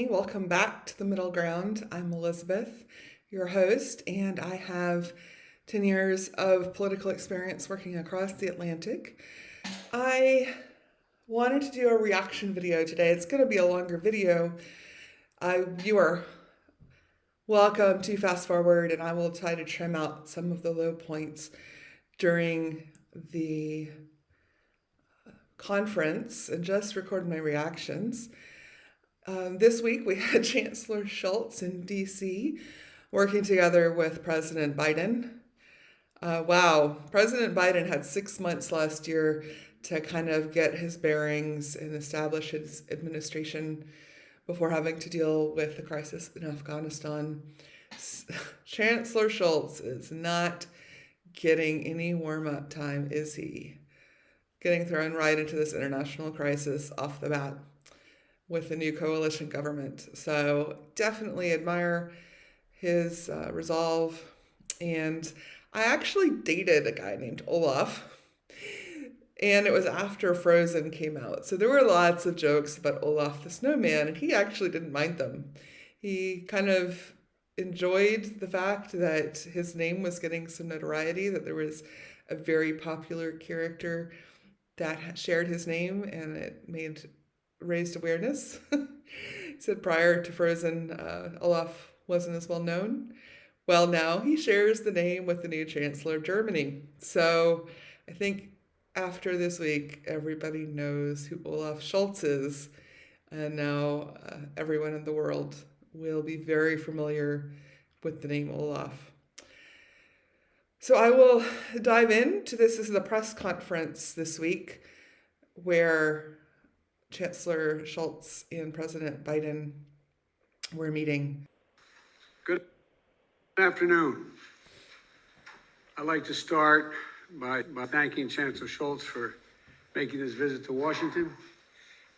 Welcome back to the Middle Ground. I'm Elizabeth, your host, and I have 10 years of political experience working across the Atlantic. I wanted to do a reaction video today. It's going to be a longer video. You are welcome to fast forward, and I will try to trim out some of the low points during the conference and just record my reactions. This week we had Chancellor Scholz in DC working together with President Biden. Wow, President Biden had 6 months last year to kind of get his bearings and establish his administration before having to deal with the crisis in Afghanistan. Chancellor Scholz is not getting any warm-up time, is he? Getting thrown right into this international crisis off the bat with the new coalition government. So definitely admire his resolve. And I actually dated a guy named Olaf, and it was after Frozen came out. So there were lots of jokes about Olaf the snowman, and he actually didn't mind them. He kind of enjoyed the fact that his name was getting some notoriety, that there was a very popular character that shared his name, and it raised awareness. He said prior to Frozen, Olaf wasn't as well known. Well, now he shares the name with the new Chancellor of Germany. So I think after this week, everybody knows who Olaf Scholz is. And now everyone in the world will be very familiar with the name Olaf. So I will dive into this. This is the press conference this week where Chancellor Scholz and President Biden were meeting. Good afternoon. I'd like to start by thanking Chancellor Scholz for making this visit to Washington.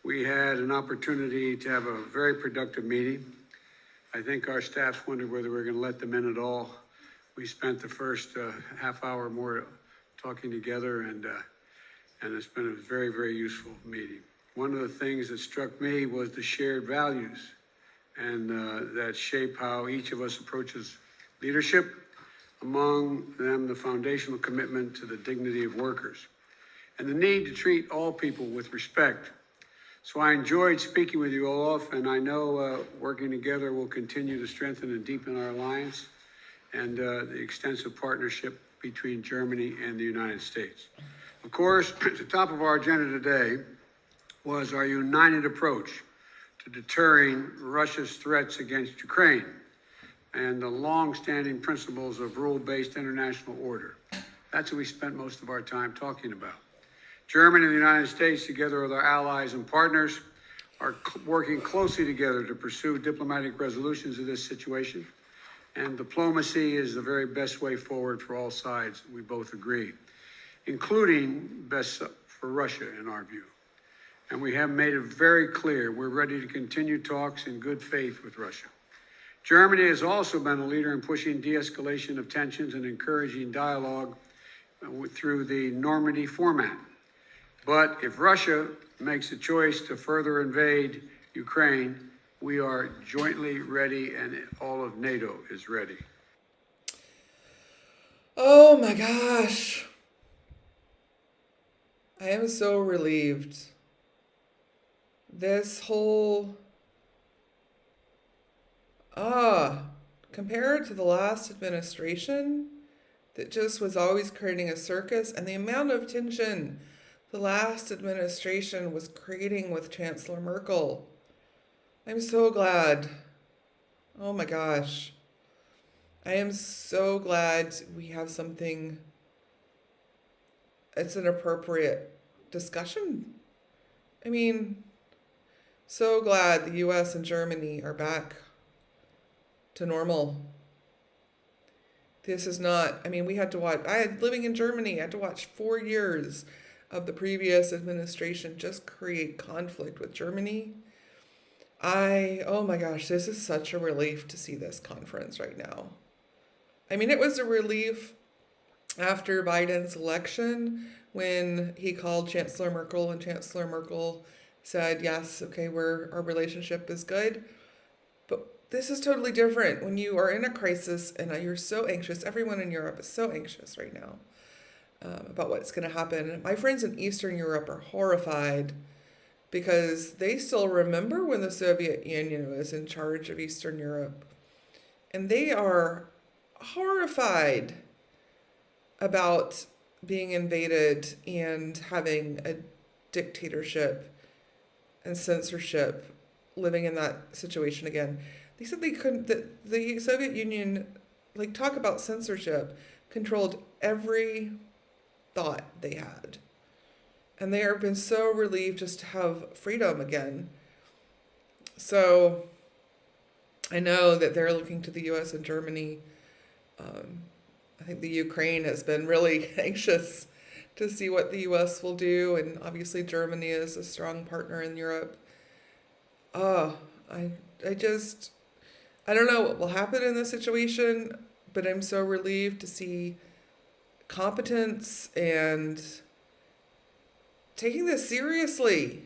We had an opportunity to have a very productive meeting. I think our staffs wondered whether we were going to let them in at all. We spent the first half hour more talking together, and it's been a very, very useful meeting. One of the things that struck me was the shared values and that shape how each of us approaches leadership. Among them, the foundational commitment to the dignity of workers and the need to treat all people with respect. So I enjoyed speaking with you, Olaf, and I know working together will continue to strengthen and deepen our alliance and the extensive partnership between Germany and the United States. Of course, at the top of our agenda today was our united approach to deterring Russia's threats against Ukraine and the long-standing principles of rule-based international order. That's what we spent most of our time talking about. Germany and the United States, together with our allies and partners, are working closely together to pursue diplomatic resolutions of this situation. And diplomacy is the very best way forward for all sides, we both agree, including best for Russia, in our view. And we have made it very clear we're ready to continue talks in good faith with Russia. Germany has also been a leader in pushing de-escalation of tensions and encouraging dialogue through the Normandy format. But if Russia makes a choice to further invade Ukraine, we are jointly ready, and all of NATO is ready. Oh my gosh. I am so relieved. This whole, compared to the last administration that just was always creating a circus, and the amount of tension the last administration was creating with Chancellor Merkel. I'm so glad. Oh my gosh. I am so glad we have something, it's an appropriate discussion. I mean, so glad the US and Germany are back to normal. This is not, I mean, we had to watch, living in Germany, I had to watch 4 years of the previous administration just create conflict with Germany. Oh my gosh, this is such a relief to see this conference right now. I mean, it was a relief after Biden's election when he called Chancellor Merkel and Chancellor Merkel said, yes, okay, our relationship is good. But this is totally different when you are in a crisis and you're so anxious. Everyone in Europe is so anxious right now about what's going to happen. My friends in Eastern Europe are horrified because they still remember when the Soviet Union was in charge of Eastern Europe. And they are horrified about being invaded and having a dictatorship and censorship living in that situation again. They said they couldn't, that the Soviet Union, like, talk about censorship, controlled every thought they had. And they have been so relieved just to have freedom again. So I know that they're looking to the US and Germany. I think the Ukraine has been really anxious to see what the US will do. And obviously, Germany is a strong partner in Europe. Oh, I just, I don't know what will happen in this situation, but I'm so relieved to see competence and taking this seriously.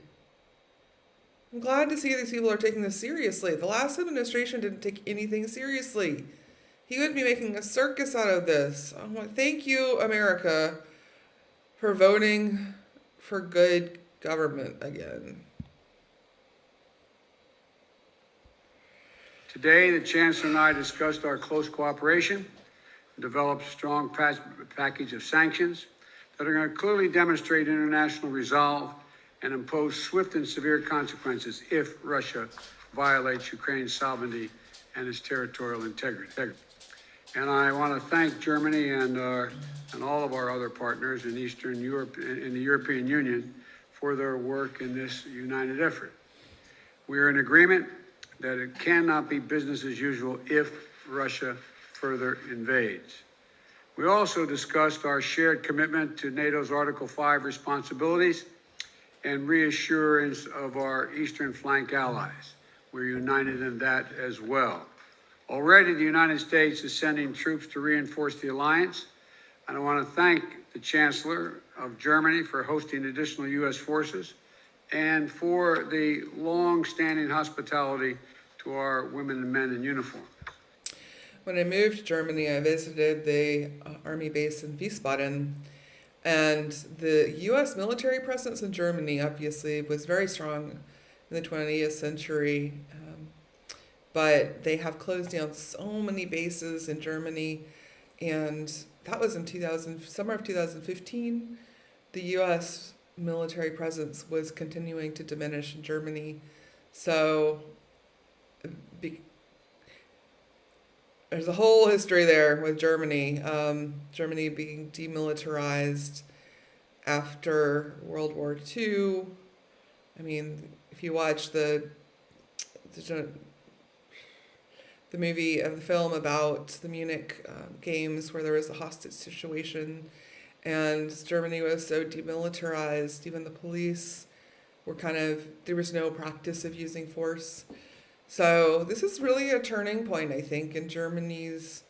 I'm glad to see these people are taking this seriously. The last administration didn't take anything seriously. He would be making a circus out of this. I'm like, thank you, America, for voting for good government again. Today, the Chancellor and I discussed our close cooperation and developed a strong package of sanctions that are going to clearly demonstrate international resolve and impose swift and severe consequences if Russia violates Ukraine's sovereignty and its territorial integrity. And I want to thank Germany and all of our other partners in Eastern Europe, in the European Union, for their work in this united effort. We are in agreement that it cannot be business as usual if Russia further invades. We also discussed our shared commitment to NATO's Article 5 responsibilities and reassurance of our eastern flank allies. We're united in that as well. Already, the United States is sending troops to reinforce the alliance, and I want to thank the Chancellor of Germany for hosting additional U.S. forces and for the long-standing hospitality to our women and men in uniform. When I moved to Germany, I visited the Army base in Wiesbaden, and the U.S. military presence in Germany obviously was very strong in the 20th century, but they have closed down so many bases in Germany, and that was in summer of 2015. The U.S. military presence was continuing to diminish in Germany, so there's a whole history there with Germany. Germany being demilitarized after World War II. I mean, if you watch the movie of the film about the Munich games where there was a hostage situation and Germany was so demilitarized, even the police were there was no practice of using force. So this is really a turning point, I think, in Germany's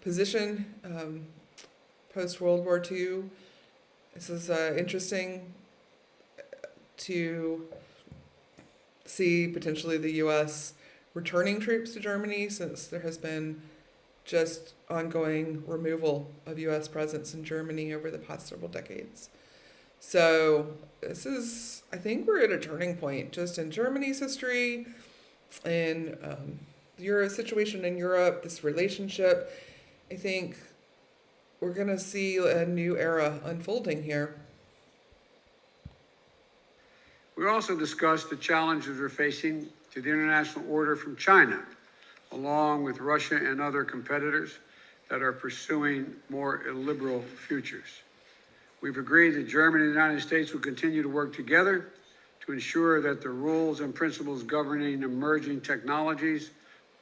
position post-World War II. This is interesting to see potentially the U.S. returning troops to Germany, since there has been just ongoing removal of U.S. presence in Germany over the past several decades. So this is, I think we're at a turning point just in Germany's history, in your situation in Europe, this relationship. I think we're going to see a new era unfolding here. We also discussed the challenges we're facing to the international order from China, along with Russia and other competitors that are pursuing more illiberal futures. We've agreed that Germany and the United States will continue to work together to ensure that the rules and principles governing emerging technologies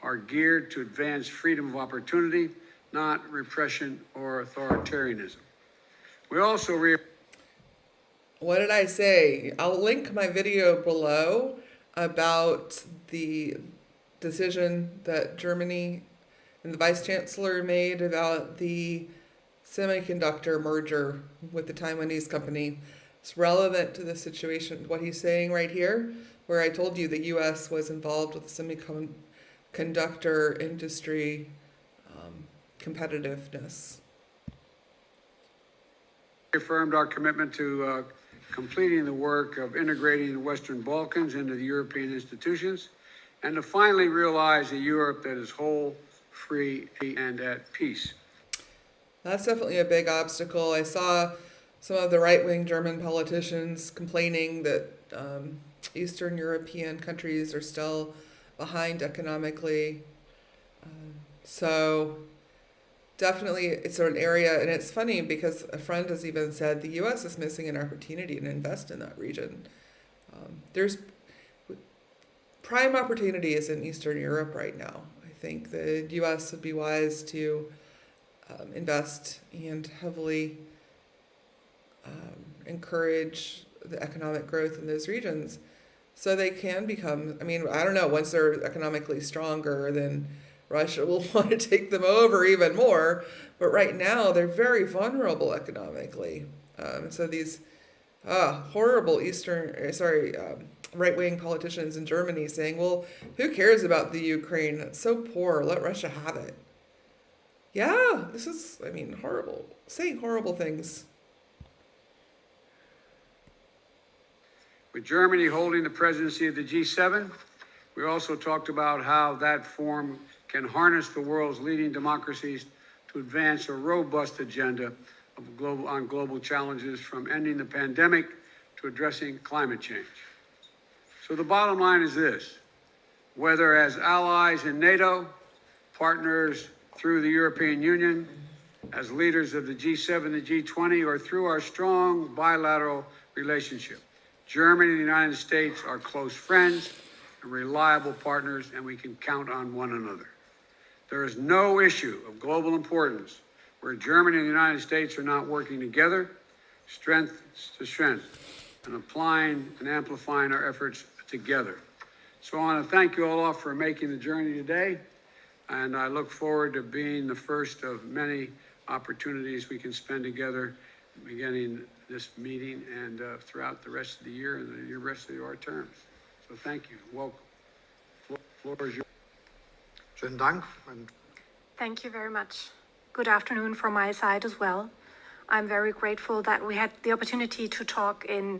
are geared to advance freedom of opportunity, not repression or authoritarianism. We also What did I say? I'll link my video below about the decision that Germany and the Vice Chancellor made about the semiconductor merger with the Taiwanese company. It's relevant to the situation, what he's saying right here, where I told you the U.S. was involved with the semiconductor industry competitiveness. Affirmed our commitment to completing the work of integrating the Western Balkans into the European institutions, and to finally realize a Europe that is whole, free, and at peace. That's definitely a big obstacle. I saw some of the right-wing German politicians complaining that Eastern European countries are still behind economically. So definitely it's an area, and it's funny because a friend has even said the U.S. is missing an opportunity to invest in that region. There's prime opportunities in Eastern Europe right now. I think the U.S. would be wise to invest and heavily encourage the economic growth in those regions so they can become, I mean, I don't know, once they're economically stronger, then Russia will want to take them over even more. But right now, they're very vulnerable economically. So these horrible right-wing politicians in Germany saying, well, who cares about the Ukraine? It's so poor. Let Russia have it. Yeah, this is, I mean, horrible. Saying horrible things. With Germany holding the presidency of the G7, we also talked about how that forum can harness the world's leading democracies to advance a robust agenda on global challenges, from ending the pandemic to addressing climate change. So the bottom line is this: whether as allies in NATO, partners through the European Union, as leaders of the G7, the G20, or through our strong bilateral relationship, Germany and the United States are close friends and reliable partners, and we can count on one another. There is no issue of global importance where Germany and the United States are not working together, strength to strength, and applying and amplifying our efforts together. So I want to thank you, Olaf, for making the journey today, and I look forward to being the first of many opportunities we can spend together, beginning this meeting and throughout the rest of the year and the rest of our terms. So thank you. Welcome. Floor is yours. Schönen Dank. Thank you very much. Good afternoon from my side as well. I'm very grateful that we had the opportunity to talk in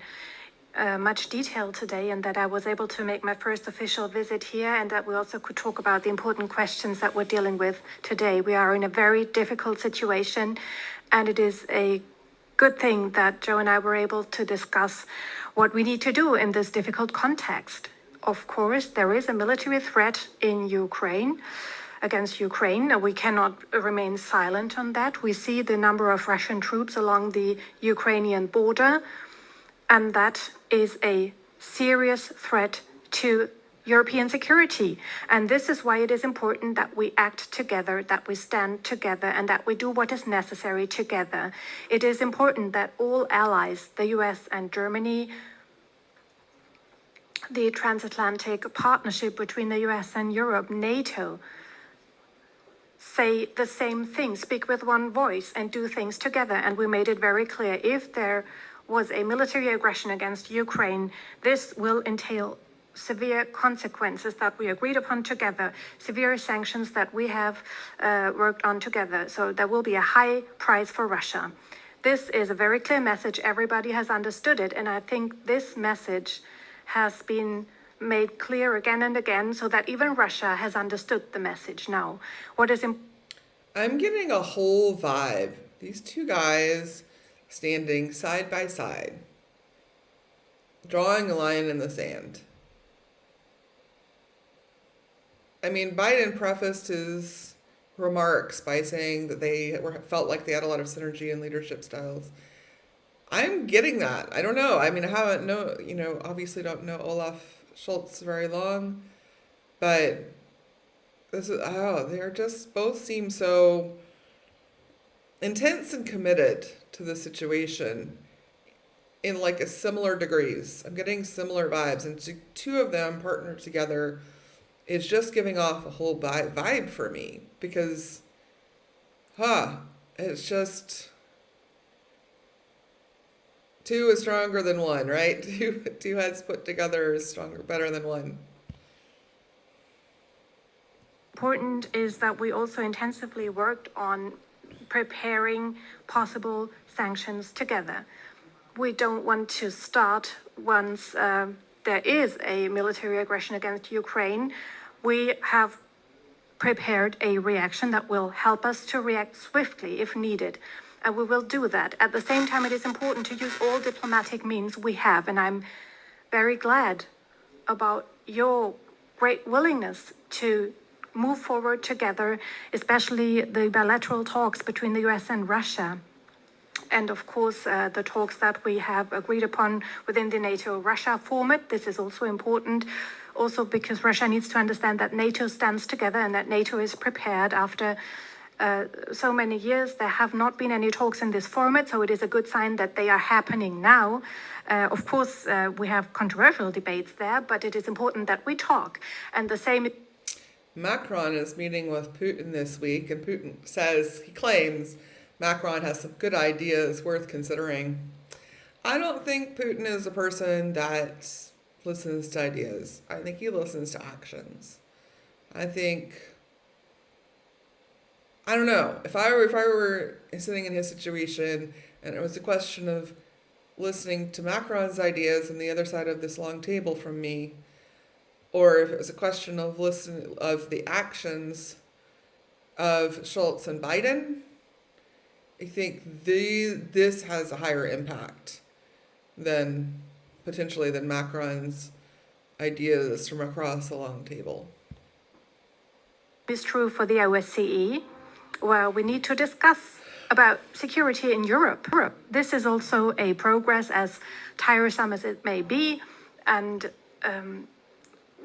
much detail today, and that I was able to make my first official visit here, and that we also could talk about the important questions that we're dealing with today. We are in a very difficult situation, and it is a good thing that Joe and I were able to discuss what we need to do in this difficult context. Of course, there is a military threat in Ukraine, against Ukraine. We cannot remain silent on that. We see the number of Russian troops along the Ukrainian border, and that is a serious threat to European security. And this is why it is important that we act together, that we stand together, and that we do what is necessary together. It is important that all allies, the US and Germany, the transatlantic partnership between the US and Europe, NATO, say the same thing, speak with one voice, and do things together. And we made it very clear, if there was a military aggression against Ukraine, this will entail severe consequences that we agreed upon together, severe sanctions that we have worked on together. So there will be a high price for Russia. This is a very clear message. Everybody has understood it. And I think this message has been made clear again and again, so that even Russia has understood the message now. I'm getting a whole vibe. These two guys standing side by side, drawing a line in the sand. I mean, Biden prefaced his remarks by saying that felt like they had a lot of synergy and leadership styles. I'm getting that. I don't know. I mean, obviously don't know Olaf Scholz very long, but they're just both seem so intense and committed to the situation in like a similar degrees. I'm getting similar vibes, and two of them partnered together is just giving off a whole vibe for me, because it's just, Two is stronger than one, right? Two heads put together is stronger, better than one. Important is that we also intensively worked on preparing possible sanctions together. We don't want to start once there is a military aggression against Ukraine. We have prepared a reaction that will help us to react swiftly if needed. And we will do that. At the same time, it is important to use all diplomatic means we have. And I'm very glad about your great willingness to move forward together, especially the bilateral talks between the US and Russia. And of course, the talks that we have agreed upon within the NATO-Russia format. This is also important, also because Russia needs to understand that NATO stands together and that NATO is prepared. After so many years, there have not been any talks in this format, so it is a good sign that they are happening now. Of course, we have controversial debates there, but it is important that we talk. And the same... Macron is meeting with Putin this week, and Putin says, he claims, Macron has some good ideas worth considering. I don't think Putin is a person that listens to ideas. I think he listens to actions. I don't know. If I were sitting in his situation and it was a question of listening to Macron's ideas on the other side of this long table from me, or if it was a question of listening of the actions of Scholz and Biden, I think this has a higher impact than potentially than Macron's ideas from across a long table. Is true for the OSCE, where we need to discuss about security in Europe. This is also a progress, as tiresome as it may be, and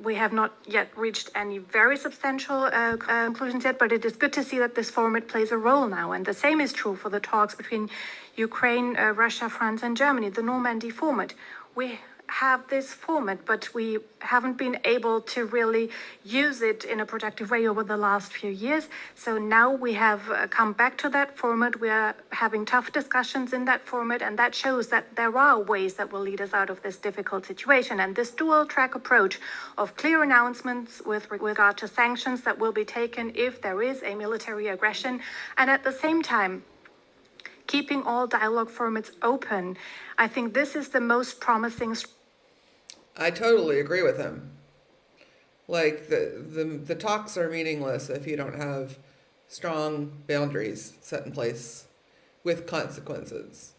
we have not yet reached any very substantial conclusions yet, but it is good to see that this format plays a role now. And the same is true for the talks between Ukraine, Russia, France, and Germany, the Normandy format. We have this format, but we haven't been able to really use it in a productive way over the last few years. So now we have come back to that format. We are having tough discussions in that format, and that shows that there are ways that will lead us out of this difficult situation. And this dual track approach of clear announcements with regard to sanctions that will be taken if there is a military aggression, and at the same time keeping all dialogue formats open, I think this is the most promising. I totally agree with him. Like the talks are meaningless if you don't have strong boundaries set in place with consequences.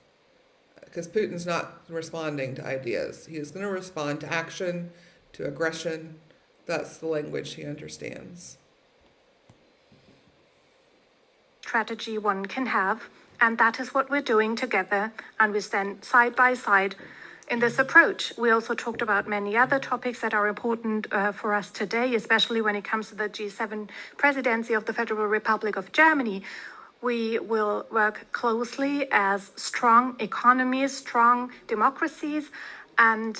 Because Putin's not responding to ideas. He's going to respond to action, to aggression. That's the language he understands. Strategy one can have, and that is what we're doing together, and we stand side by side in this approach. We also talked about many other topics that are important for us today, especially when it comes to the G7 presidency of the Federal Republic of Germany. We will work closely as strong economies, strong democracies, and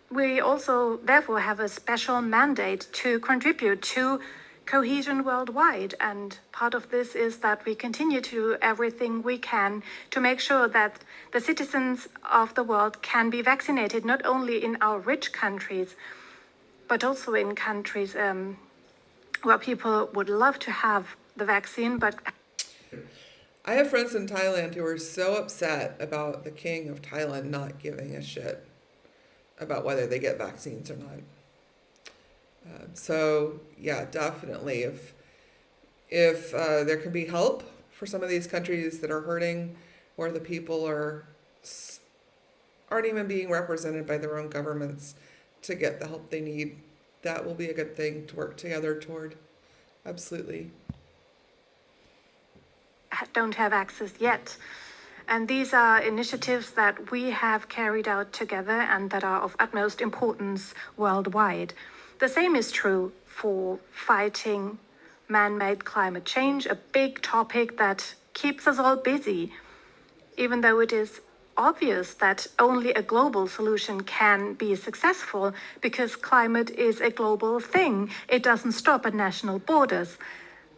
we also therefore have a special mandate to contribute to cohesion worldwide. And part of this is that we continue to do everything we can to make sure that the citizens of the world can be vaccinated, not only in our rich countries, but also in countries where people would love to have the vaccine, but... I have friends in Thailand who are so upset about the king of Thailand not giving a shit about whether they get vaccines or not. So yeah, definitely. If there can be help for some of these countries that are hurting, where the people aren't even being represented by their own governments to get the help they need, that will be a good thing to work together toward. Absolutely. Don't have access yet. And these are initiatives that we have carried out together and that are of utmost importance worldwide. The same is true for fighting man-made climate change, a big topic that keeps us all busy, even though it is obvious that only a global solution can be successful because climate is a global thing. It doesn't stop at national borders.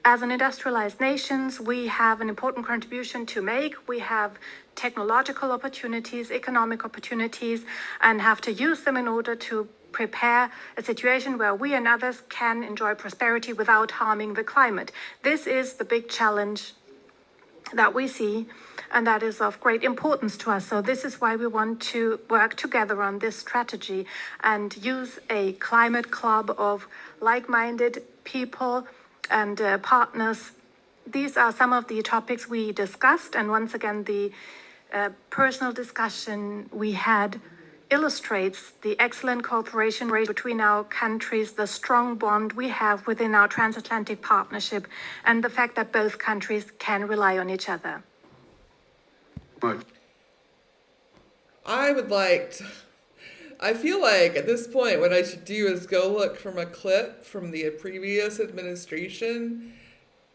As an industrialized nations, we have an important contribution to make. We have technological opportunities, economic opportunities, and have to use them in order to prepare a situation where we and others can enjoy prosperity without harming the climate. This is the big challenge that we see, and that is of great importance to us. So this is why we want to work together on this strategy and use a climate club of like-minded people and partners. These are some of the topics we discussed, and once again, the personal discussion we had illustrates the excellent cooperation between our countries, the strong bond we have within our transatlantic partnership, and the fact that both countries can rely on each other. But I feel like at this point, what I should do is go look from a clip from the previous administration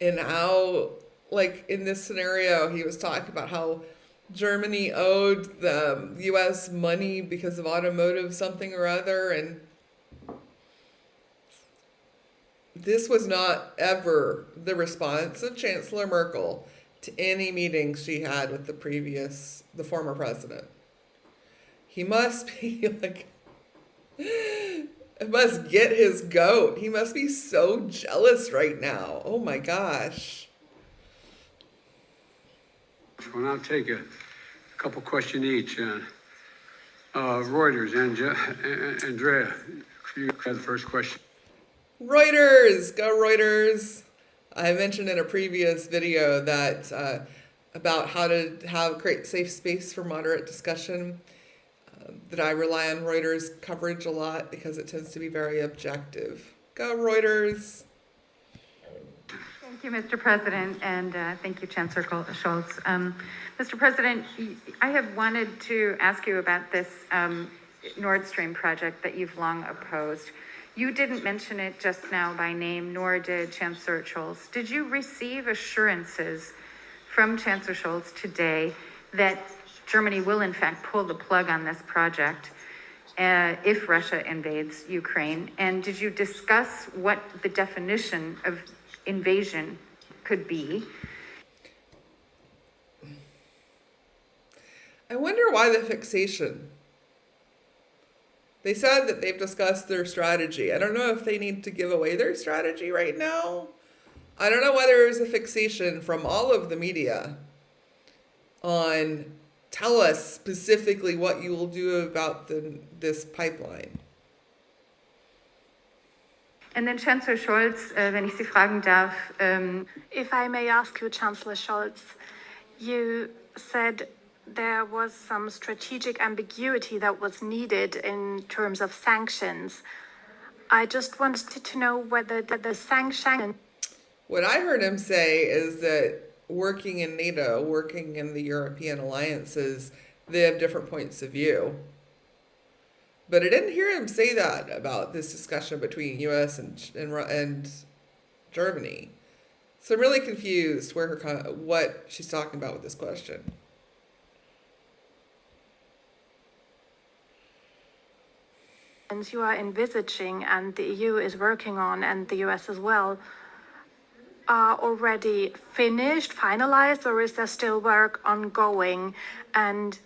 and how, like in this scenario, he was talking about how Germany owed the U.S. money because of automotive something or other, and this was not ever the response of Chancellor Merkel to any meetings she had with the former president. He must be like, must get his goat. He must be so jealous right now. Oh my gosh. we'll now take a couple questions each. Reuters, Andrea, you have the first question. Reuters, go Reuters. I mentioned in a previous video that about how to create safe space for moderate discussion, that I rely on Reuters coverage a lot because it tends to be very objective. Go Reuters. Thank you, Mr. President, and thank you, Chancellor Scholz. Mr. President, I have wanted to ask you about this Nord Stream project that you've long opposed. You didn't mention it just now by name, nor did Chancellor Scholz. Did you receive assurances from Chancellor Scholz today that Germany will in fact pull the plug on this project if Russia invades Ukraine? And did you discuss what the definition of invasion could be? I wonder why the fixation. They said that they've discussed their strategy. I don't know if they need to give away their strategy right now. I don't know why there is a fixation from all of the media on tell us specifically what you will do about this pipeline. And then Chancellor Scholz, wenn ich Sie fragen darf. If I may ask you, Chancellor Scholz, you said there was some strategic ambiguity that was needed in terms of sanctions. I just wanted to know whether the sanction... What I heard him say is that working in NATO, working in the European alliances, they have different points of view. But I didn't hear him say that about this discussion between U.S. and Germany. So I'm really confused what she's talking about with this question. You are envisaging and the EU is working on, and the US as well, are already finished, finalized, or is there still work ongoing? And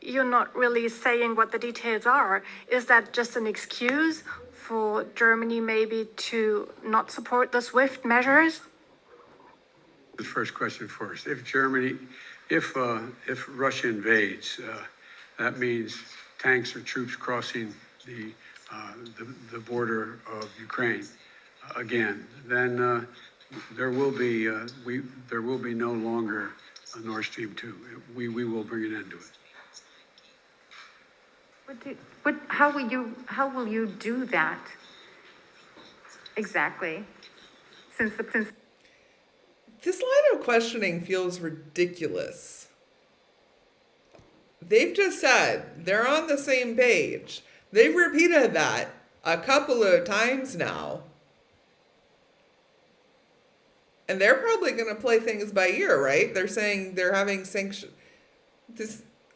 you're not really saying what the details are. Is that just an excuse for Germany maybe to not support the SWIFT measures? The first question first. If Russia invades, that means tanks or troops crossing the border of Ukraine again. Then there will be no longer a Nord Stream 2. We will bring an end to it. How will you do that exactly? Since this line of questioning feels ridiculous. They've just said they're on the same page. They've repeated that a couple of times now. And they're probably going to play things by ear, right? They're saying they're having sanctions.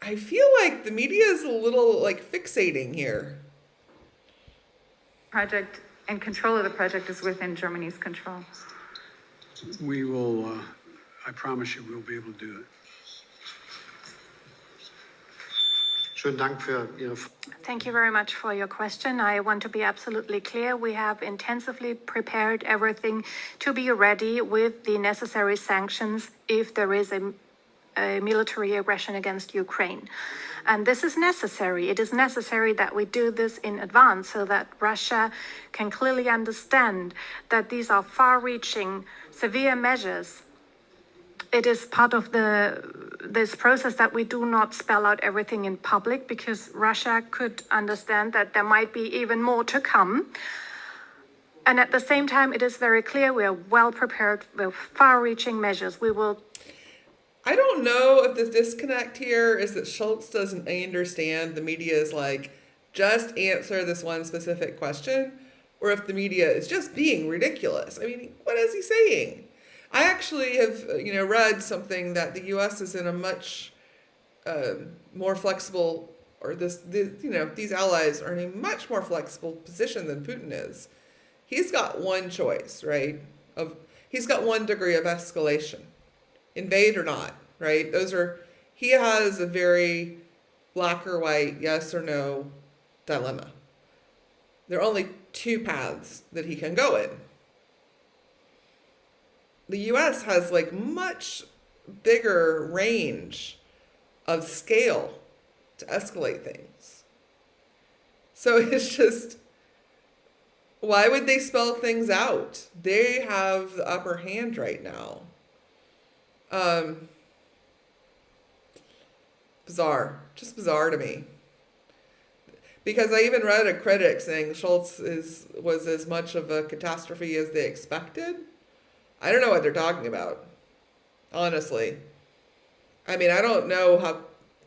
I feel like the media is a little fixating here. Project and control of the project is within Germany's control. We will, I promise you, we'll be able to do it. Schönen Dank für Ihre Thank you very much for your question. I want to be absolutely clear. We have intensively prepared everything to be ready with the necessary sanctions if there is a military aggression against Ukraine. And this is necessary. It is necessary that we do this in advance so that Russia can clearly understand that these are far-reaching, severe measures. It is part of this process that we do not spell out everything in public because Russia could understand that there might be even more to come. And at the same time, it is very clear we are well prepared with far-reaching measures. We will. I don't know if the disconnect here is that Schultz doesn't understand the media is like, just answer this one specific question, or if the media is just being ridiculous. I mean, what is he saying? I actually have, read something that the U.S. is in a much more flexible, or these allies are in a much more flexible position than Putin is. He's got one choice, right? He's got one degree of escalation, invade or not, right? He has a very black or white, yes or no dilemma. There are only two paths that he can go in. The U.S. has like much bigger range of scale to escalate things. So it's just, why would they spell things out? They have the upper hand right now. Just bizarre to me. Because I even read a critic saying Schultz was as much of a catastrophe as they expected. I don't know what they're talking about, honestly. I mean, I don't know how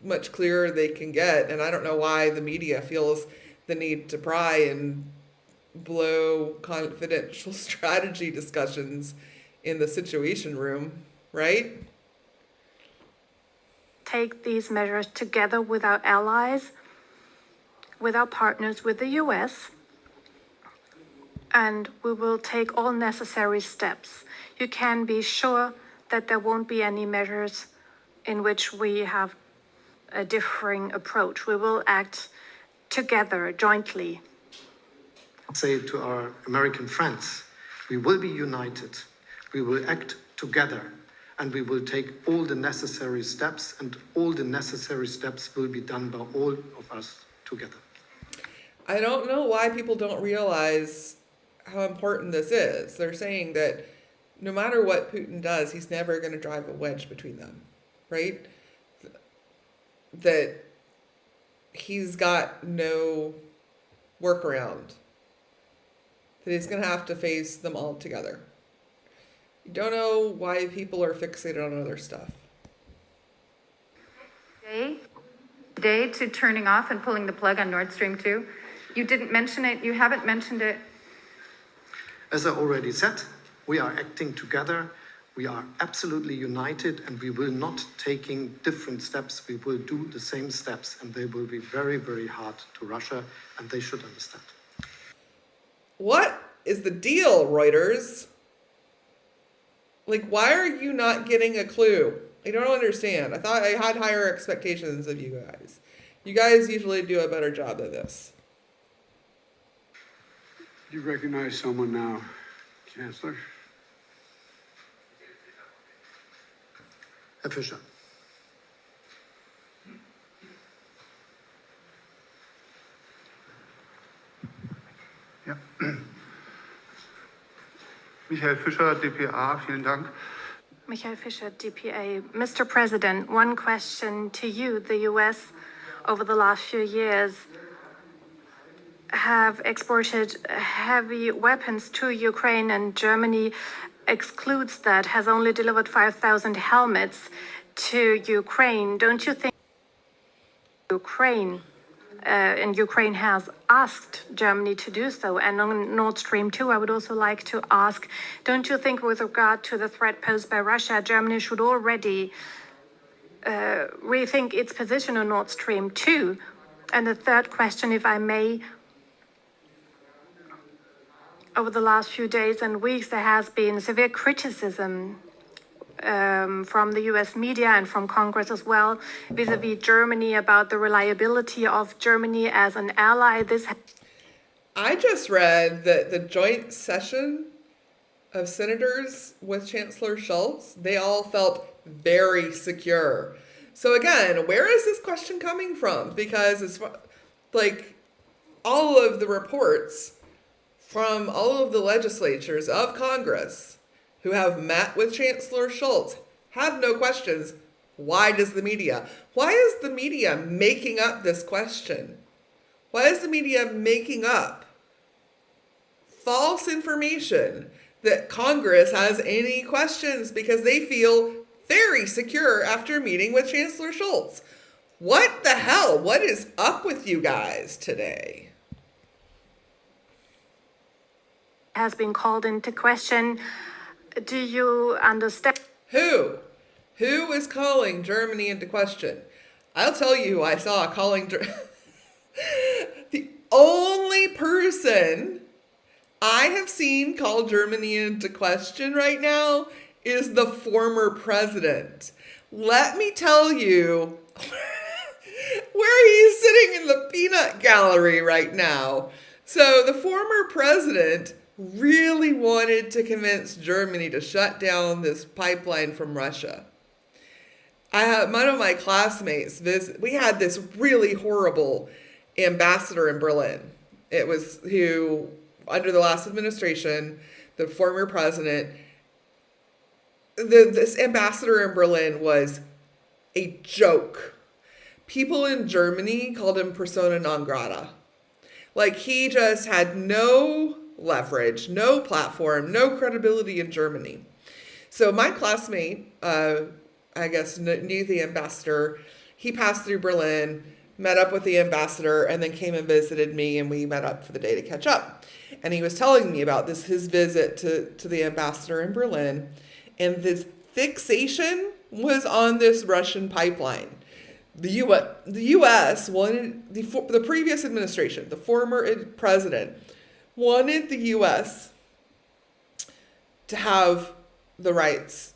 much clearer they can get, and I don't know why the media feels the need to pry and blow confidential strategy discussions in the Situation Room, right? Take these measures together with our allies, with our partners, with the US, and we will take all necessary steps. You can be sure that there won't be any measures in which we have a differing approach. We will act together, jointly. Say to our American friends, we will be united, we will act together, and we will take all the necessary steps, and all the necessary steps will be done by all of us together. I don't know why people don't realize how important this is. They're saying that no matter what Putin does, he's never going to drive a wedge between them, right? That he's got no workaround. That he's going to have to face them all together. You don't know why people are fixated on other stuff. Day to turning off and pulling the plug on Nord Stream 2. You didn't mention it. You haven't mentioned it. As I already said, we are acting together. We are absolutely united, and we will not taking different steps. We will do the same steps, and they will be very, very hard to Russia, and they should understand. What is the deal, Reuters? Like, why are you not getting a clue? I don't understand. I thought I had higher expectations of you guys. You guys usually do a better job than this. You recognize someone now, Chancellor? Herr Fischer. Ja. Michael Fischer, dpa, vielen Dank. Michael Fischer, DPA. Mr. President, one question to you. The US, over the last few years, have exported heavy weapons to Ukraine, and Germany excludes that, has only delivered 5,000 helmets to Ukraine. Don't you think Ukraine has asked Germany to do so? And on Nord Stream 2, I would also like to ask, don't you think with regard to the threat posed by Russia, Germany should already rethink its position on Nord Stream 2? And the third question, if I may, over the last few days and weeks, there has been severe criticism from the US media and from Congress as well, vis-a-vis Germany, about the reliability of Germany as an ally. I just read that the joint session of senators with Chancellor Scholz, they all felt very secure. So again, where is this question coming from? Because it's like all of the reports from all of the legislatures of Congress who have met with Chancellor Scholz have no questions. Why is the media making up this question? Why is the media making up false information that Congress has any questions because they feel very secure after meeting with Chancellor Scholz? What the hell? What is up with you guys today? Has been called into question. Do you understand? Who? Who is calling Germany into question? I'll tell you who I saw calling the only person I have seen call Germany into question right now is the former president. Let me tell you where he's sitting in the peanut gallery right now. So the former president really wanted to convince Germany to shut down this pipeline from Russia. I had one of my classmates visit. We had this really horrible ambassador in Berlin. It was who, under the last administration, the former president, this ambassador in Berlin was a joke. People in Germany called him persona non grata. Like, he just had no leverage, no platform, no credibility in Germany. So my classmate, I guess, knew the ambassador. He passed through Berlin, met up with the ambassador, and then came and visited me, and we met up for the day to catch up. And he was telling me about his visit to the ambassador in Berlin, and this fixation was on this Russian pipeline. The U.S. wanted, the previous administration, the former president, wanted the U.S. to have the rights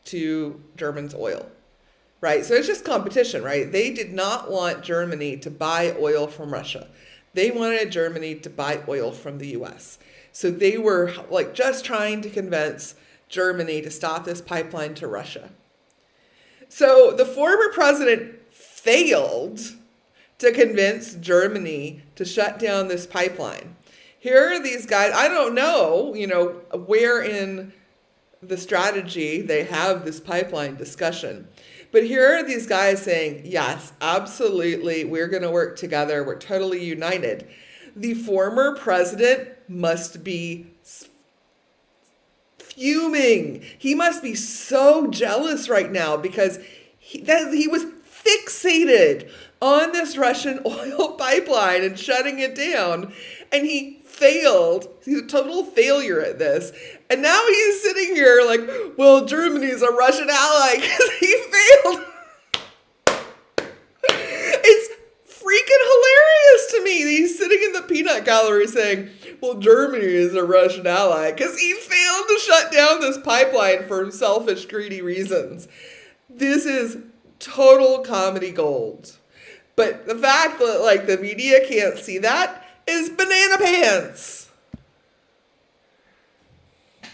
to Germany's oil, right? So it's just competition, right? They did not want Germany to buy oil from Russia. They wanted Germany to buy oil from the U.S. So they were like just trying to convince Germany to stop this pipeline to Russia. So the former president failed to convince Germany to shut down this pipeline. Here are these guys, I don't know, where in the strategy they have this pipeline discussion. But here are these guys saying, yes, absolutely, we're going to work together. We're totally united. The former president must be fuming. He must be so jealous right now because he was fixated on this Russian oil pipeline and shutting it down. And he failed. He's a total failure at this. And now he's sitting here like, well, Germany's a Russian ally because he failed. It's freaking hilarious to me that he's sitting in the peanut gallery saying, well, Germany is a Russian ally because he failed to shut down this pipeline for selfish, greedy reasons. This is total comedy gold. But the fact that the media can't see that is banana pants.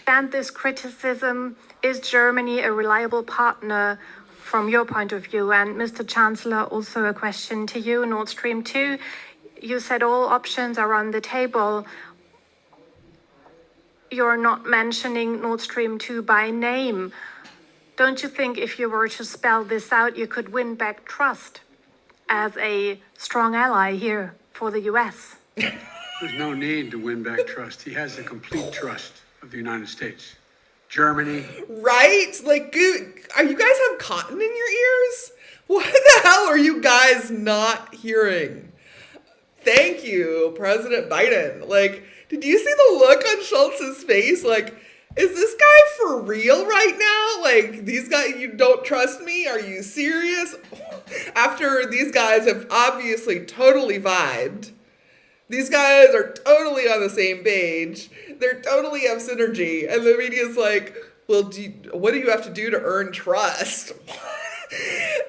And this criticism, is Germany a reliable partner from your point of view? And Mr. Chancellor, also a question to you, Nord Stream 2. You said all options are on the table. You're not mentioning Nord Stream 2 by name. Don't you think if you were to spell this out, you could win back trust as a strong ally here for the US? There's no need to win back trust. He has the complete trust of the United States. Germany. Right? Like, are you guys have cotton in your ears? What the hell are you guys not hearing? Thank you, President Biden. Like, did you see the look on Schultz's face? Like, is this guy for real right now? Like, these guys, you don't trust me? Are you serious? After these guys have obviously totally vibed These guys are totally on the same page. They're totally have synergy. And the media's like, well, what do you have to do to earn trust?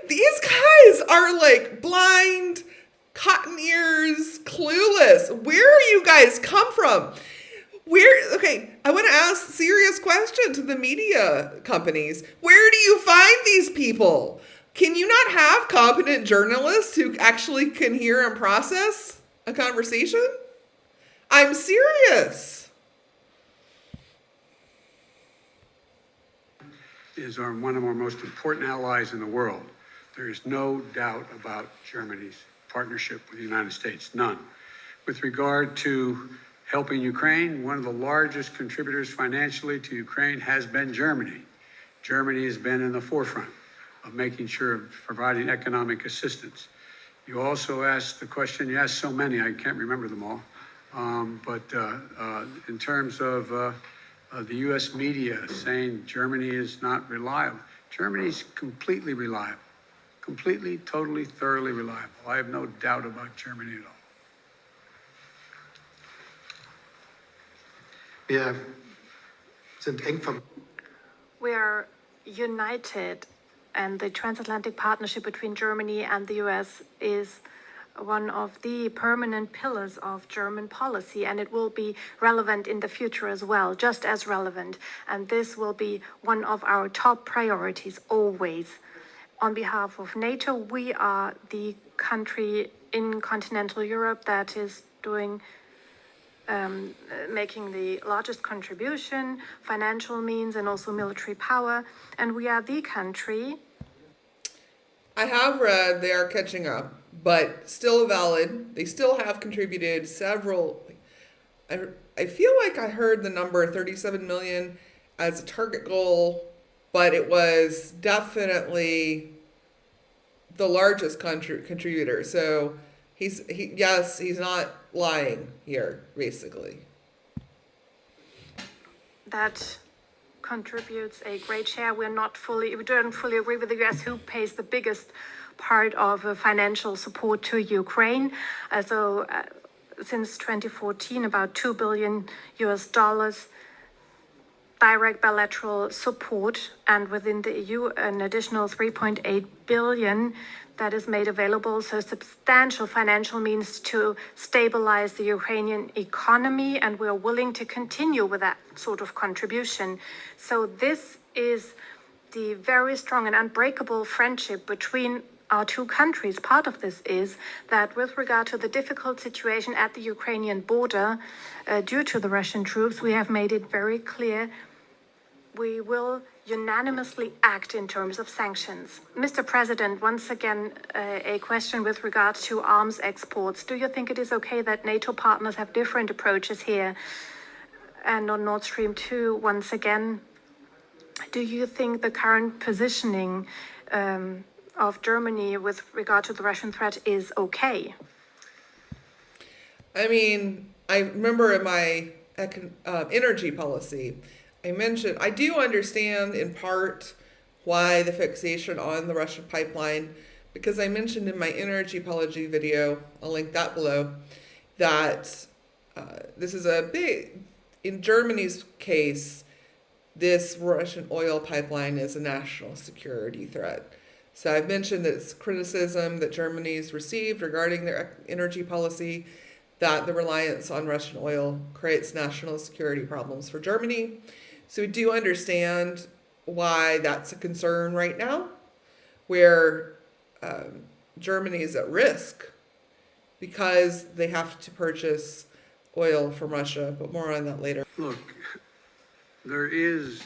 These guys are like blind, cotton ears, clueless. Where are you guys come from? Okay, I want to ask a serious question to the media companies. Where do you find these people? Can you not have competent journalists who actually can hear and process a conversation? I'm serious. Is one of our most important allies in the world. There is no doubt about Germany's partnership with the United States, none. With regard to helping Ukraine, one of the largest contributors financially to Ukraine has been Germany. Germany has been in the forefront of making sure of providing economic assistance. You also asked the question, you asked so many, I can't remember them all. But in terms of the U.S. media saying Germany is not reliable, Germany's completely reliable, completely, totally, thoroughly reliable. I have no doubt about Germany at all. Wir sind eng verbunden. We are united, and the transatlantic partnership between Germany and the US is one of the permanent pillars of German policy, and it will be relevant in the future as well, just as relevant. And this will be one of our top priorities always. On behalf of NATO, we are the country in continental Europe that is making the largest contribution, financial means, and also military power. And we are the country. I have read they are catching up, but still valid. They still have contributed several. I feel like I heard the number 37 million as a target goal, but it was definitely the largest contributor. So he's not lying here, basically. That contributes a great share. We don't fully agree with the US who pays the biggest part of financial support to Ukraine. Since 2014, about $2 billion direct bilateral support, and within the EU, an additional 3.8 billion that is made available. So substantial financial means to stabilize the Ukrainian economy, and we are willing to continue with that sort of contribution. So this is the very strong and unbreakable friendship between our two countries. Part of this is that with regard to the difficult situation at the Ukrainian border, due to the Russian troops, we have made it very clear we will unanimously act in terms of sanctions. Mr. President, once again, a question with regard to arms exports. Do you think it is okay that NATO partners have different approaches here? And on Nord Stream 2, once again, do you think the current positioning of Germany with regard to the Russian threat is okay? I mean, I remember in my energy policy, I mentioned, I do understand in part why the fixation on the Russian pipeline, because I mentioned in my energy policy video, I'll link that below, that this is in Germany's case, this Russian oil pipeline is a national security threat. So I've mentioned that it's criticism that Germany's received regarding their energy policy, that the reliance on Russian oil creates national security problems for Germany. So we do understand why that's a concern right now, where Germany is at risk because they have to purchase oil from Russia, but more on that later. Look, there is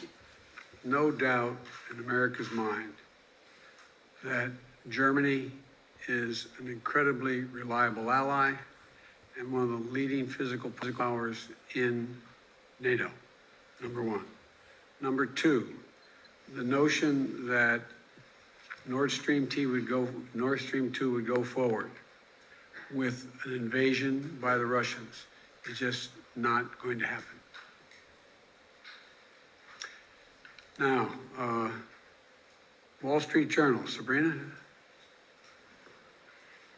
no doubt in America's mind that Germany is an incredibly reliable ally and one of the leading physical powers in NATO, number one. Number two, the notion that Nord Stream 2 would go forward with an invasion by the Russians is just not going to happen. Now, Wall Street Journal, Sabrina?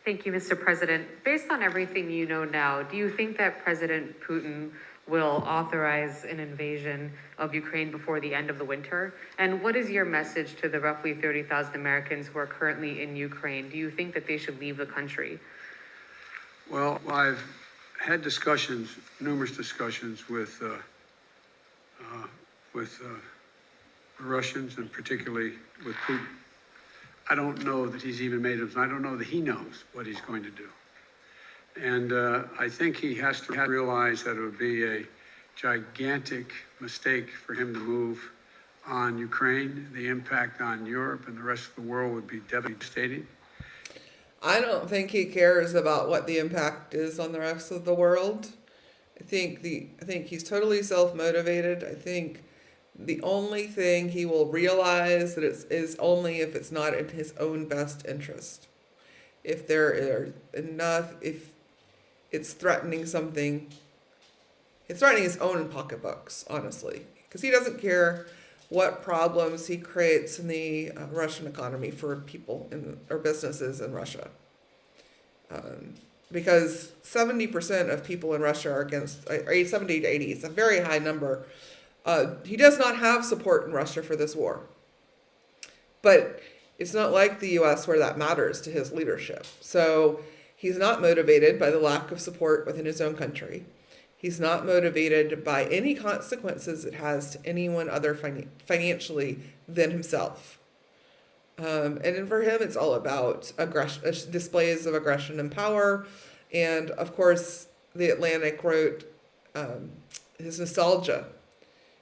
Thank you, Mr. President. Based on everything you know now, do you think that President Putin will authorize an invasion of Ukraine before the end of the winter? And what is your message to the roughly 30,000 Americans who are currently in Ukraine? Do you think that they should leave the country? Well, I've had discussions, numerous discussions with Russians and particularly with Putin. I don't know that he's even made up. I don't know that he knows what he's going to do. And I think he has to realize that it would be a gigantic mistake for him to move on Ukraine. The impact on Europe and the rest of the world would be devastating. I don't think he cares about what the impact is on the rest of the world. I think he's totally self-motivated. I think the only thing he will realize that is only if it's not in his own best interest. If there are enough, if it's threatening something, it's threatening his own pocketbooks, honestly, because he doesn't care what problems he creates in the Russian economy for people or businesses in Russia. Because 70% of people in Russia are against, 70 to 80, it's a very high number. He does not have support in Russia for this war. But it's not like the US where that matters to his leadership. So he's not motivated by the lack of support within his own country. He's not motivated by any consequences it has to anyone other financially than himself. And for him, it's all about displays of aggression and power. And of course, The Atlantic wrote his nostalgia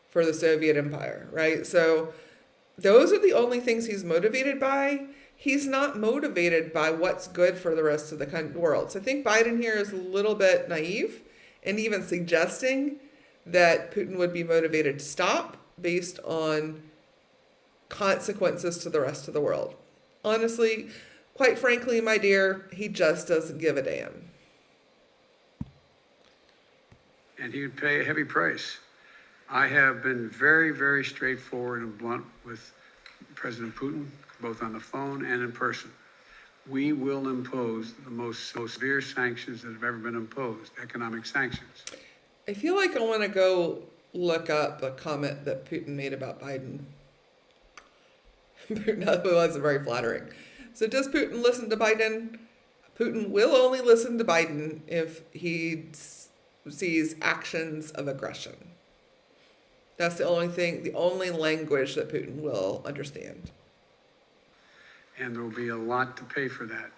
for the Soviet Empire, right? So those are the only things he's motivated by. He's not motivated by what's good for the rest of the world. So I think Biden here is a little bit naive and even suggesting that Putin would be motivated to stop based on consequences to the rest of the world. Honestly, quite frankly, my dear, he just doesn't give a damn. And he would pay a heavy price. I have been very, very straightforward and blunt with President Putin, both on the phone and in person. We will impose the most severe sanctions that have ever been imposed, economic sanctions. I feel like I want to go look up a comment that Putin made about Biden. That wasn't very flattering. So does Putin listen to Biden? Putin will only listen to Biden if he sees actions of aggression. That's the only language that Putin will understand. And there will be a lot to pay for that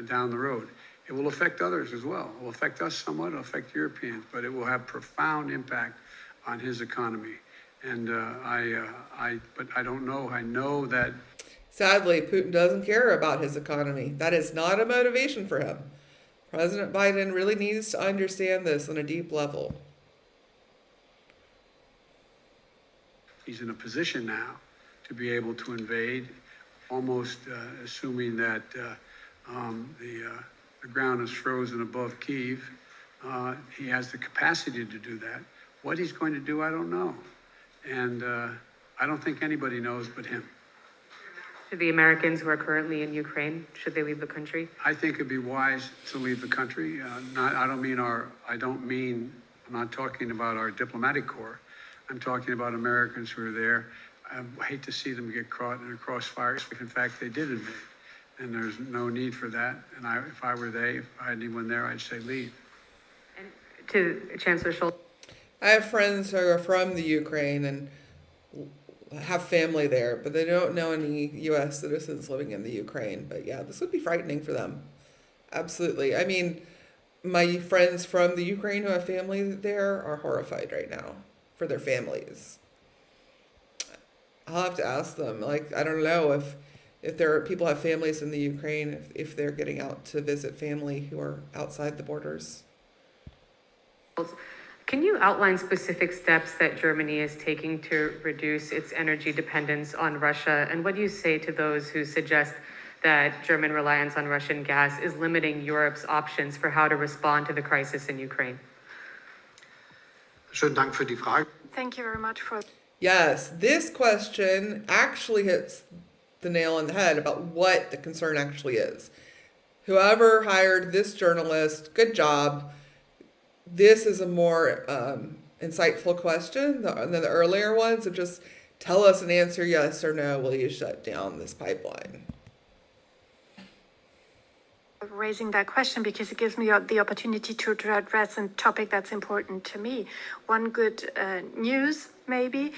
down the road. It will affect others as well. It will affect us somewhat, it will affect Europeans, but it will have profound impact on his economy. And but I don't know. I know that. Sadly, Putin doesn't care about his economy. That is not a motivation for him. President Biden really needs to understand this on a deep level. He's in a position now to be able to invade, almost assuming that the ground is frozen above Kyiv. He has the capacity to do that. What he's going to do, I don't know. And I don't think anybody knows but him. To the Americans who are currently in Ukraine, should they leave the country? I think it'd be wise to leave the country. I'm not talking about our diplomatic corps. I'm talking about Americans who are there. I hate to see them get caught in a crossfire. In fact, they did invade, and there's no need for that. And if I had anyone there, I'd say leave. And to Chancellor Scholz. I have friends who are from the Ukraine and have family there, but they don't know any U.S. citizens living in the Ukraine. But yeah, this would be frightening for them. Absolutely. I mean, my friends from the Ukraine who have family there are horrified right now for their families. I'll have to ask them. Like, I don't know if there are people have families in the Ukraine, if they're getting out to visit family who are outside the borders. Can you outline specific steps that Germany is taking to reduce its energy dependence on Russia? And what do you say to those who suggest that German reliance on Russian gas is limiting Europe's options for how to respond to the crisis in Ukraine? Schönen Dank für die Frage. Thank you very much for. Yes, this question actually hits the nail on the head about what the concern actually is. whoever hired this journalist, good job. This is a more insightful question than the earlier ones of just tell us an answer, yes or no, will you shut down this pipeline? Raising that question because it gives me the opportunity to address a topic that's important to me. One good news, maybe,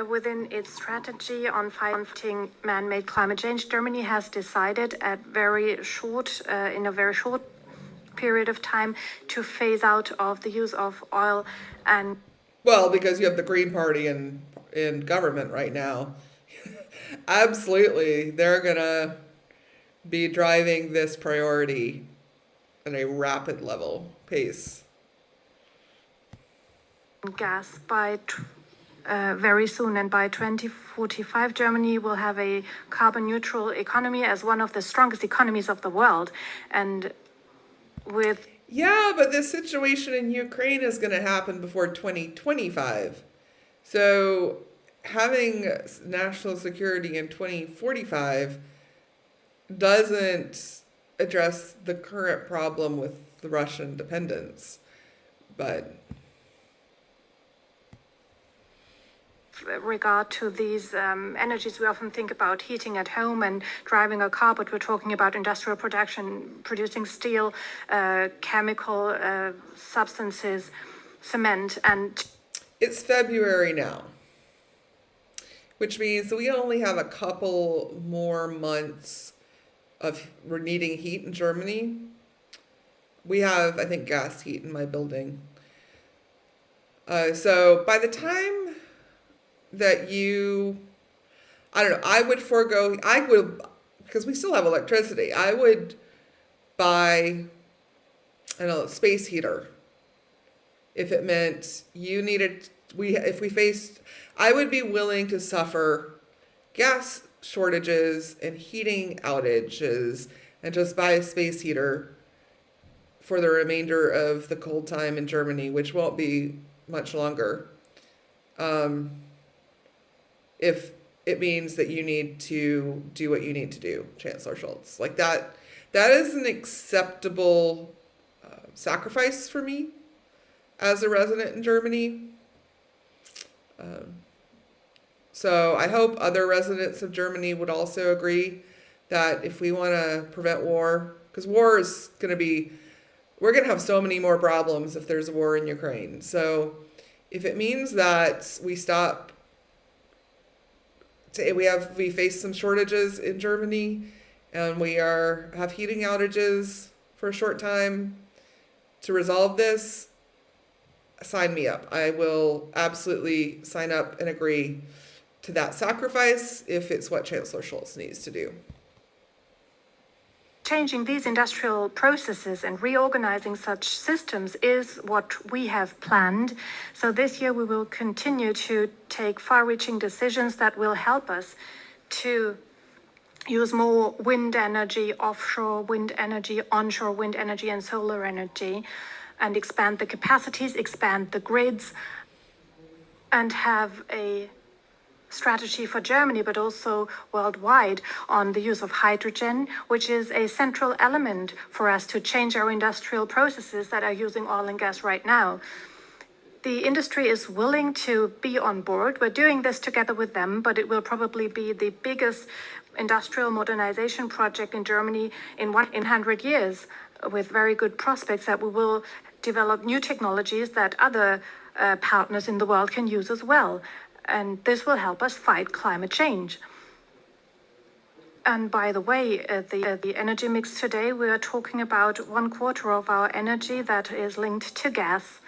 within its strategy on fighting man-made climate change, Germany has decided in a very short period of time to phase out of the use of oil and Well, because you have the Green Party in government right now. Absolutely, they're gonna be driving this priority at a rapid level pace. gas by very soon, and by 2045 Germany will have a carbon neutral economy as one of the strongest economies of the world. And with Yeah, but this situation in Ukraine is going to happen before 2025. So having national security in 2045 doesn't address the current problem with the Russian dependence. But regard to these energies, we often think about heating at home and driving a car, but we're talking about industrial production, producing steel, chemical substances, cement, and it's February now, which means we only have a couple more months of needing heat in Germany. We have, I think, gas heat in my building. So by the time that I don't know, because we still have electricity, I would buy, a space heater. If it meant I would be willing to suffer gas shortages and heating outages and just buy a space heater for the remainder of the cold time in Germany, which won't be much longer. If it means that you need to do what you need to do, Chancellor Scholz. Like that is an acceptable sacrifice for me as a resident in Germany. So I hope other residents of Germany would also agree that if we want to prevent war, because war is we're going to have so many more problems if there's a war in Ukraine. So if it means that we face some shortages in Germany and we have heating outages for a short time to resolve this, sign me up. I will absolutely sign up and agree to that sacrifice if it's what Chancellor Scholz needs to do. changing these industrial processes and reorganizing such systems is what we have planned. So this year we will continue to take far-reaching decisions that will help us to use more wind energy, offshore wind energy, onshore wind energy, and solar energy, and expand the capacities, expand the grids, and have a strategy for Germany, but also worldwide, on the use of hydrogen, which is a central element for us to change our industrial processes that are using oil and gas right now. The industry is willing to be on board. We're doing this together with them, but it will probably be the biggest industrial modernization project in Germany in 100 years, with very good prospects that we will develop new technologies that other partners in the world can use as well. And this will help us fight climate change. And by the way, the energy mix today, we are talking about 1/4 of our energy that is linked to gas,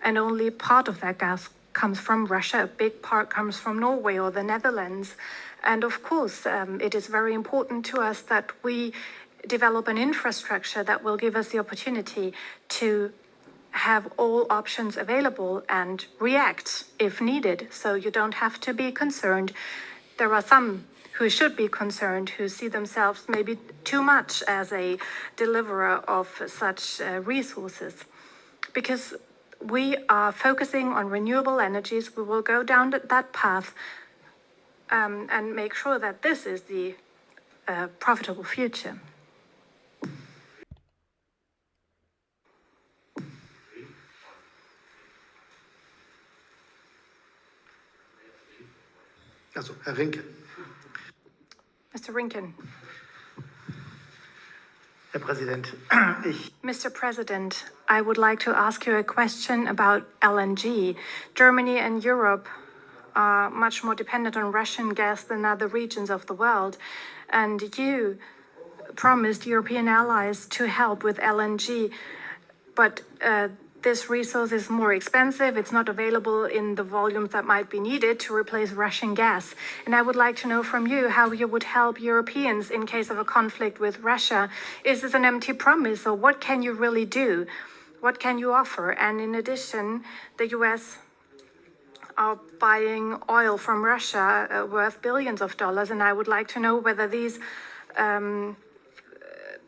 and only part of that gas comes from Russia. A big part comes from Norway or the Netherlands. And of course, it is very important to us that we develop an infrastructure that will give us the opportunity to have all options available and react if needed. So you don't have to be concerned. There are some who should be concerned, who see themselves maybe too much as a deliverer of such resources. Because we are focusing on renewable energies, we will go down that path and make sure that this is the profitable future. Also, Herr Rinke. Mr. Rinken. Herr Präsident, Mr. President, I would like to ask you a question about LNG. Germany and Europe are much more dependent on Russian gas than other regions of the world, and you promised European allies to help with LNG, but this resource is more expensive. It's not available in the volumes that might be needed to replace Russian gas. And I would like to know from you how you would help Europeans in case of a conflict with Russia. Is this an empty promise, or what can you really do? What can you offer? And in addition, the US are buying oil from Russia worth billions of dollars, and I would like to know whether these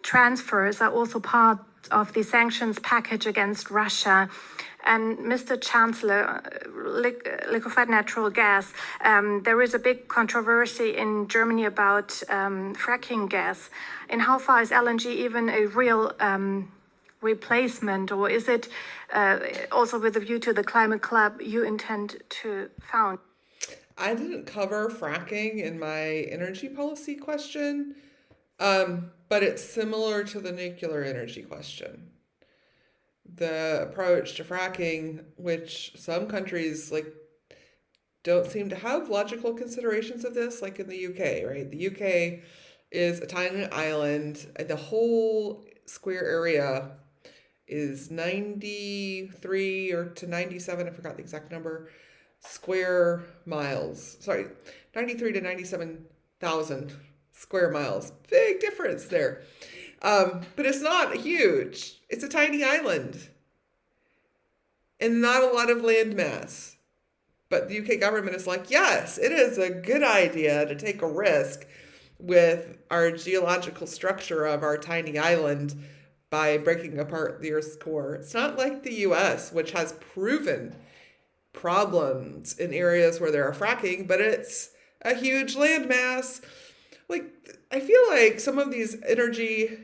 transfers are also part of the sanctions package against Russia. And Mr. Chancellor, liquefied natural gas, there is a big controversy in Germany about fracking gas. And how far is LNG even a real replacement, or is it also with a view to the climate club you intend to found? I didn't cover fracking in my energy policy question, but it's similar to the nuclear energy question. The approach to fracking, which some countries don't seem to have logical considerations of this, like in the UK, right? The UK is a tiny island. The whole square area is 93 or to 97, I forgot the exact number, square miles. Sorry, 93 to 97,000 square miles. Big difference there. But it's not huge. It's a tiny island. And not a lot of land mass. But the UK government is like, yes, it is a good idea to take a risk with our geological structure of our tiny island by breaking apart the Earth's core. It's not like the US, which has proven problems in areas where there are fracking, but it's a huge landmass. I feel like some of these energy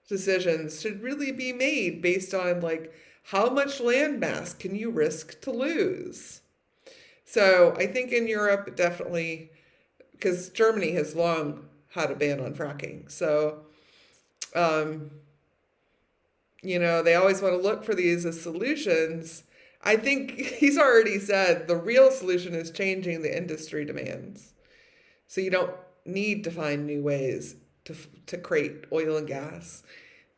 decisions should really be made based on how much landmass can you risk to lose. So I think in Europe, definitely, because Germany has long had a ban on fracking. So, they always want to look for these as solutions. I think he's already said the real solution is changing the industry demands. So you don't need to find new ways to create oil and gas,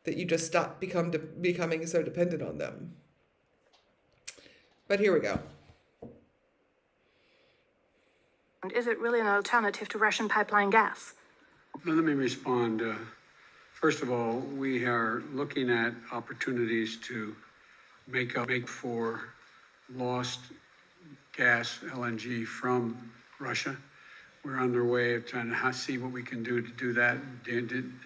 that you just stop becoming so dependent on them. But here we go. Is it really an alternative to Russian pipeline gas? Let me respond. First of all, we are looking at opportunities to make for lost gas, LNG from Russia. We're underway of trying to see what we can do to do that,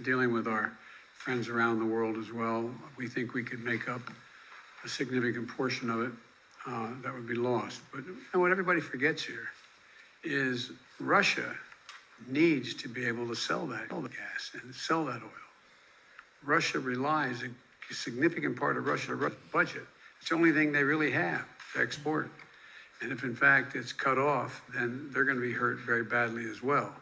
dealing with our friends around the world as well. We think we could make up a significant portion of it that would be lost. But what everybody forgets here is Russia needs to be able to sell that gas and sell that oil. Russia relies, a significant part of Russia's budget. It's the only thing they really have to export. And if in fact it's cut off, then they're going to be hurt very badly as well.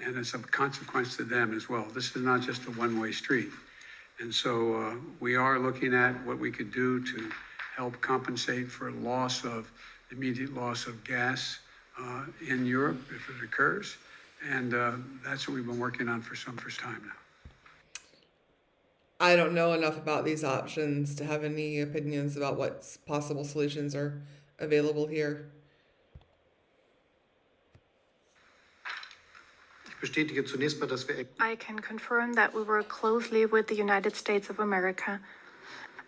And it's a consequence to them as well. This is not just a one-way street. And so we are looking at what we could do to help compensate for immediate loss of gas in Europe if it occurs. And that's what we've been working on for some time now. I don't know enough about these options to have any opinions about what possible solutions are available here. Ich bestätige zunächst mal, dass wir I can confirm that we work closely with the United States of America.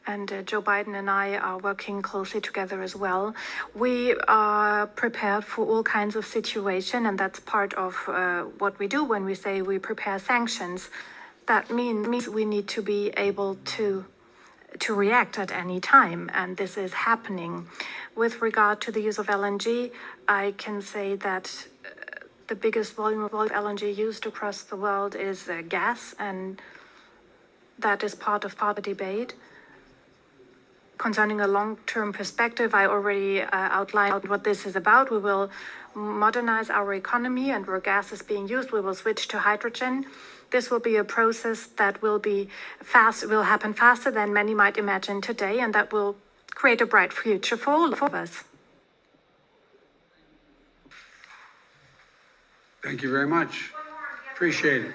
And Joe Biden and I are working closely together as well. We are prepared for all kinds of situations, and that's part of what we do when we say we prepare sanctions. That means we need to be able to react at any time, and this is happening. With regard to the use of LNG, I can say that the biggest volume of LNG used across the world is gas, and that is part of the debate. concerning a long-term perspective, I already outlined what this is about. We will modernize our economy, and where gas is being used, we will switch to hydrogen. This will be a process that will happen faster than many might imagine today, and that will create a bright future for all of us. Thank you very much. Appreciate it.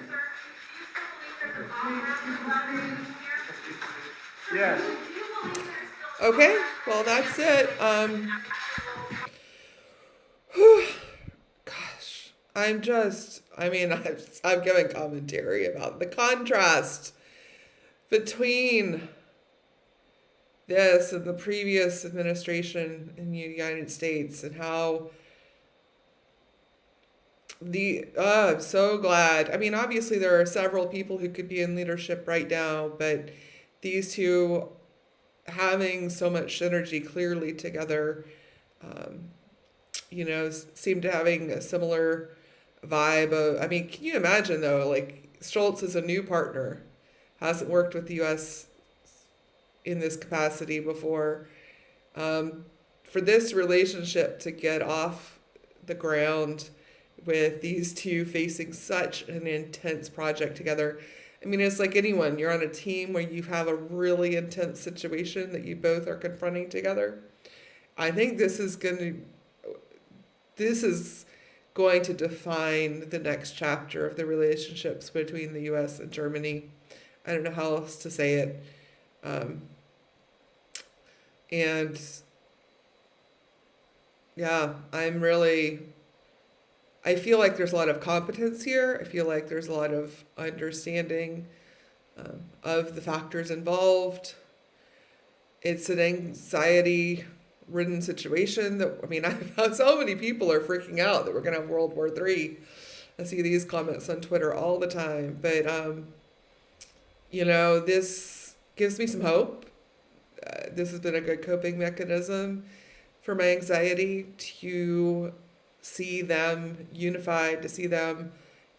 Yes. Okay, well, that's it. Gosh, I'm giving commentary about the contrast between this and the previous administration in the United States, and how I'm so glad. I mean, obviously there are several people who could be in leadership right now, but these two having so much synergy clearly together, seem to having a similar vibe of, I mean, can you imagine though, like Scholz is a new partner, hasn't worked with the US in this capacity before. For this relationship to get off the ground with these two facing such an intense project together. I mean, it's like anyone, you're on a team where you have a really intense situation that you both are confronting together. I think this is going to define the next chapter of the relationships between the US and Germany. I don't know how else to say it. And yeah, I feel like there's a lot of competence here. I feel like there's a lot of understanding of the factors involved. It's an anxiety-ridden situation that, I mean, so many people are freaking out that we're going to have World War III. I see these comments on Twitter all the time. But, this gives me some hope. This has been a good coping mechanism for my anxiety, to see them unified, to see them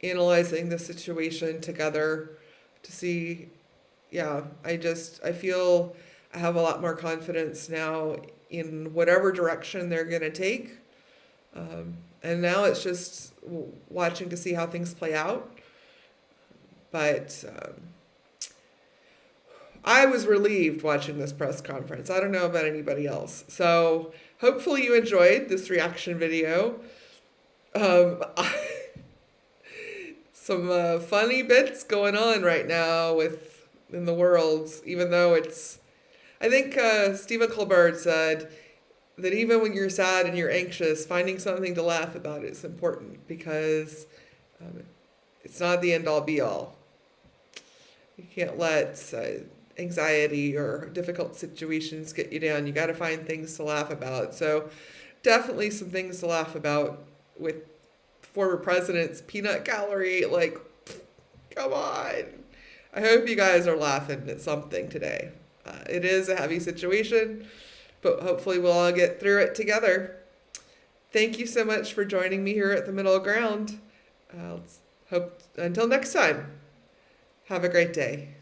analyzing the situation together, to see, I feel I have a lot more confidence now in whatever direction they're going to take. And now it's just watching to see how things play out. But I was relieved watching this press conference. I don't know about anybody else. So hopefully you enjoyed this reaction video. Some funny bits going on right now in the world, even though I think Stephen Colbert said that even when you're sad and you're anxious, finding something to laugh about is important, because it's not the end all be all. You can't let anxiety or difficult situations get you down. You got to find things to laugh about. So definitely some things to laugh about with former president's peanut gallery. Like, come on. I hope you guys are laughing at something today. It is a heavy situation, but hopefully we'll all get through it together. Thank you so much for joining me here at the Middle Ground. Hope until next time. Have a great day.